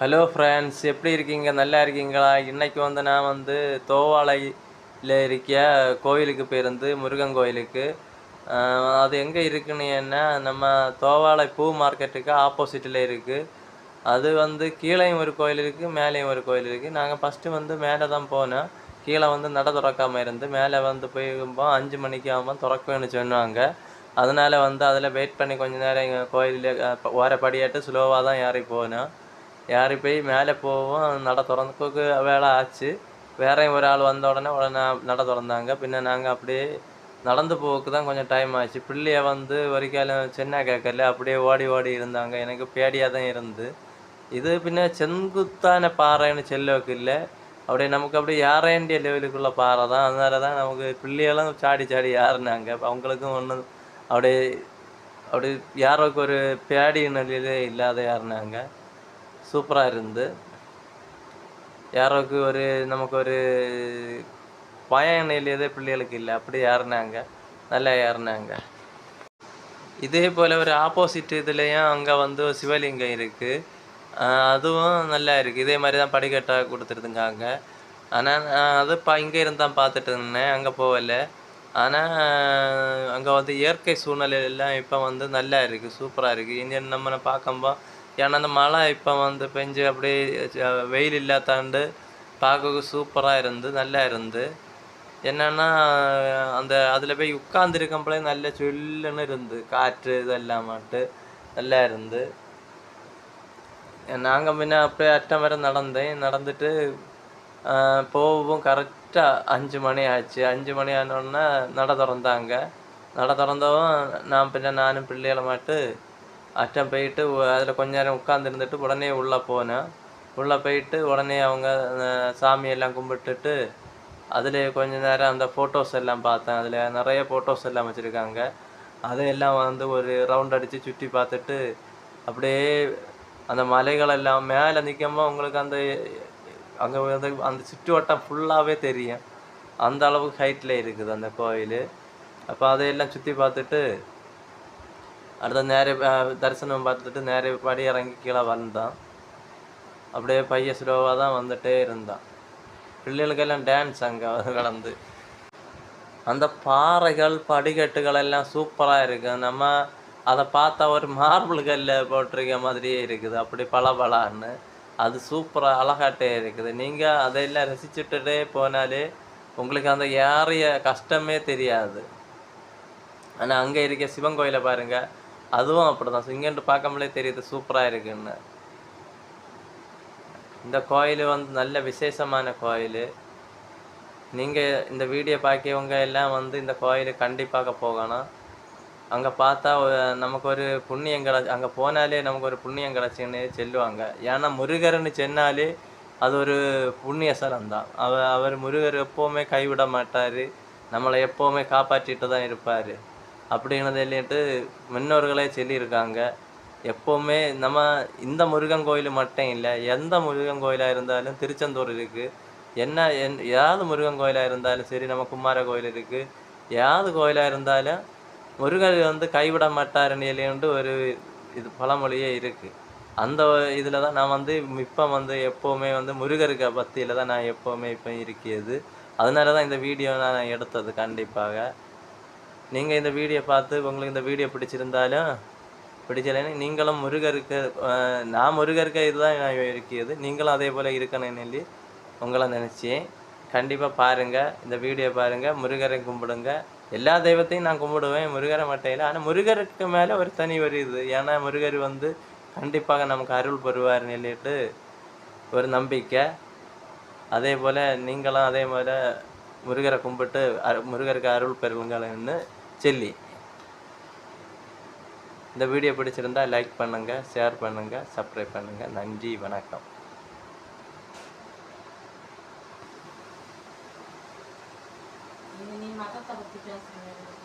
Hello friends, எப்படி இருக்கீங்க? நல்லா இருக்கீங்களா? இன்னைக்கு வந்து நான் வந்து தோவாளையில் இருக்க கோயிலுக்கு போயிருந்து, முருகன் கோயிலுக்கு. அது எங்கே இருக்குன்னு நம்ம தோவாளை பூ மார்க்கெட்டுக்கு ஆப்போசிட்டில் இருக்குது. அது வந்து கீழேயும் ஒரு கோயில் இருக்குது, மேலேயும் ஒரு கோயில் இருக்குது. நாங்கள் ஃபஸ்ட்டு வந்து மேலே தான் போனோம். கீழே வந்து நட திறக்காமல் இருந்து மேலே வந்து போயிருக்கும்போது 5 மணிக்கு ஆகும்போது திறக்குவேன்னு சொன்னாங்க. அதனால வந்து அதில் வெயிட் பண்ணி கொஞ்சம் நேரம் எங்கள் கோயிலில் ஓர படியாட்டு ஸ்லோவாக தான் ஏறி போனோம். ஏறி போய் மேலே போவோம். நட திறந்துக்கு வேலை ஆச்சு. வேற ஒரு ஆள் வந்த உடனே நட திறந்தாங்க. பின்ன நாங்கள் அப்படியே நடந்து போக்கு தான் கொஞ்சம் டைம் ஆச்சு. பிள்ளைய வந்து ஒரு காலம் சின்ன கேட்கல, அப்படியே ஓடி ஓடி இருந்தாங்க. எனக்கு பேடியாக தான் இருந்து. இது பின்ன செங்குத்தான பாறைன்னு செல்லவுக்கு இல்லை, அப்படியே நமக்கு அப்படியே ஏறேண்டிய லெவலுக்குள்ள பாறை தான். அதனால தான் நமக்கு பிள்ளையெல்லாம் சாடி சாடி ஏறினாங்க. அவங்களுக்கும் ஒன்றும் அப்படியே அப்படி யாரோக்கு ஒரு பேடி நிலையிலே இல்லாத ஏறினாங்க. சூப்பராக இருந்து யாரோக்கு ஒரு நமக்கு ஒரு பயம் நிலையதே பிள்ளைகளுக்கு இல்லை, அப்படி ஏறினாங்க. நல்லா ஏறினாங்க. இதே போல் ஒரு ஆப்போசிட் இதுலேயும் அங்கே வந்து சிவலிங்கம் இருக்குது. அதுவும் நல்லா இருக்குது. இதே மாதிரி தான் படிக்கட்டாக கொடுத்துருந்துங்காங்க. ஆனால் அது இங்கே இருந்து தான் பார்த்துட்டு இருந்தேன், அங்கே போகலை. ஆனால் அங்கே வந்து இயற்கை சூழ்நிலை எல்லாம் இப்போ வந்து நல்லா இருக்குது, சூப்பராக இருக்குது. இங்கே நம்ம பார்க்கும்போது ஏன்னா அந்த மழை இப்போ வந்து பெஞ்சு அப்படியே வெயில் இல்லாதாண்டு பார்க்க சூப்பராக இருந்து நல்லா இருந்து. என்னென்னா அந்த அதில் போய் உட்காந்துருக்கம்போலே நல்ல சொல்லுன்னு இருந்து, காற்று இதெல்லாம் மட்டும் நல்லா இருந்து. நாங்கள் முன்ன அப்படியே அட்டம் வரை நடந்துட்டு போகவும் கரெக்டாக 5 மணி ஆச்சு. 5 மணி ஆனோடனே நட திறந்தாங்க. நட திறந்தவும் நானும் பிள்ளைகளை மாட்டு அட்டம் போயிட்டு அதில் கொஞ்ச நேரம் உட்காந்துருந்துட்டு உடனே உள்ளே போனேன். உள்ளே போயிட்டு உடனே அவங்க சாமியெல்லாம் கும்பிட்டுட்டு அதில் கொஞ்ச நேரம் அந்த ஃபோட்டோஸ் எல்லாம் பார்த்தேன். அதில் நிறைய ஃபோட்டோஸ் எல்லாம் வச்சுருக்காங்க. அதையெல்லாம் வந்து ஒரு ரவுண்ட் அடித்து சுற்றி பார்த்துட்டு அப்படியே அந்த மலைகளெல்லாம் மேலே நிற்கும்போது உங்களுக்கு அந்த அங்கே வந்து அந்த சுற்றுவட்டம் ஃபுல்லாகவே தெரியும். அந்த அளவுக்கு ஹைட்டில் இருக்குது அந்த கோயில். அப்போ அதையெல்லாம் சுற்றி பார்த்துட்டு அடுத்த நேரே தரிசனம் பார்த்துட்டு நேரே படி இறங்கி கீழே வந்தான். அப்படியே பையன் ஸ்லோவாக தான் வந்துகிட்டே இருந்தான். பிள்ளைகளுக்கெல்லாம் டான்ஸ் அங்கே கலந்து. அந்த பாறைகள் படிக்கட்டுகள் எல்லாம் சூப்பராக இருக்குது. நம்ம அதை பார்த்தா ஒரு மார்பிள் கல்லில் போட்டிருக்க மாதிரியே இருக்குது, அப்படி பளபளன்னு. அது சூப்பராக அழகாட்டே இருக்குது. நீங்கள் அதையெல்லாம் ரசிச்சுட்டுட்டே போனாலே உங்களுக்கு அந்த ஏறிய கஷ்டமே தெரியாது. ஆனால் அங்கே இருக்க சிவன் கோயிலை பாருங்கள், அதுவும் அப்படி தான். இங்கேட்டு பார்க்கம்போதே தெரியுது சூப்பராக இருக்குன்னு. இந்த கோயில் வந்து நல்ல விசேஷமான கோயில். நீங்கள் இந்த வீடியோ பார்க்கவங்க எல்லாம் வந்து இந்த கோயிலுக்கு கண்டிப்பாக போகணும். அங்கே பார்த்தா நமக்கு ஒரு புண்ணியம் அங்கே போனாலே நமக்கு ஒரு புண்ணியம் கிடச்சின்னு சொல்லுவாங்க. ஏன்னா முருகர்னு சொன்னாலே அது ஒரு புண்ணிய ஸ்தலம் தான். அவர் முருகர் எப்போவுமே கைவிட மாட்டார், நம்மளை எப்போவுமே காப்பாற்றிட்டு தான் இருப்பார் அப்படிங்கிறது இல்லைன்ட்டு முன்னோர்களே சொல்லியிருக்காங்க. எப்போவுமே நம்ம இந்த முருகன் கோயில் மட்டும் இல்லை, எந்த முருகன் கோயிலாக இருந்தாலும் திருச்செந்தூர் இருக்குது. ஏதாவது முருகன் கோயிலாக இருந்தாலும் சரி, நம்ம குமார கோயில் இருக்குது. ஏதாவது கோயிலாக இருந்தாலும் முருகர் வந்து கைவிட மாட்டாருன்னு இல்லைன்ட்டு ஒரு இது பழமொழியே இருக்குது. அந்த இதில் தான் நான் வந்து இப்போ வந்து எப்போவுமே வந்து முருகருக்கு பக்தியில் தான் நான் எப்போவுமே இப்போ இருக்கிறது. அதனால தான் இந்த வீடியோ நான் எடுத்தது. கண்டிப்பாக நீங்கள் இந்த வீடியோ பார்த்து உங்களுக்கு இந்த வீடியோ பிடிச்சலைன்னா நீங்களும் முருகருக்கு நான் முருகருக்கு இதுதான் நான் இருக்கிறது, நீங்களும் அதே போல் இருக்கணும்னு சொல்லி உங்களை நினச்சேன். கண்டிப்பாக பாருங்கள், இந்த வீடியோ பாருங்கள், முருகரை கும்பிடுங்க. எல்லா தெய்வத்தையும் நான் கும்பிடுவேன், முருகரை மட்டும் இல்லை. ஆனால் முருகருக்கு மேலே ஒரு தனி ஒரு இது, ஏன்னா முருகர் வந்து கண்டிப்பாக நமக்கு அருள் பெறுவார்னு சொல்லிட்டு ஒரு நம்பிக்கை. அதே போல் நீங்களும் அதே போல் முருகரை கும்பிட்டு முருகருக்கு அருள் பெறுங்கள்னு சொல்லி இந்த வீடியோ பிடிச்சிருந்தா லைக் பண்ணுங்கள், ஷேர் பண்ணுங்கள், சப்ஸ்கிரைப் பண்ணுங்கள். நன்றி, வணக்கம். நீ மதத்தை பற்றி பேசுகிறேன்.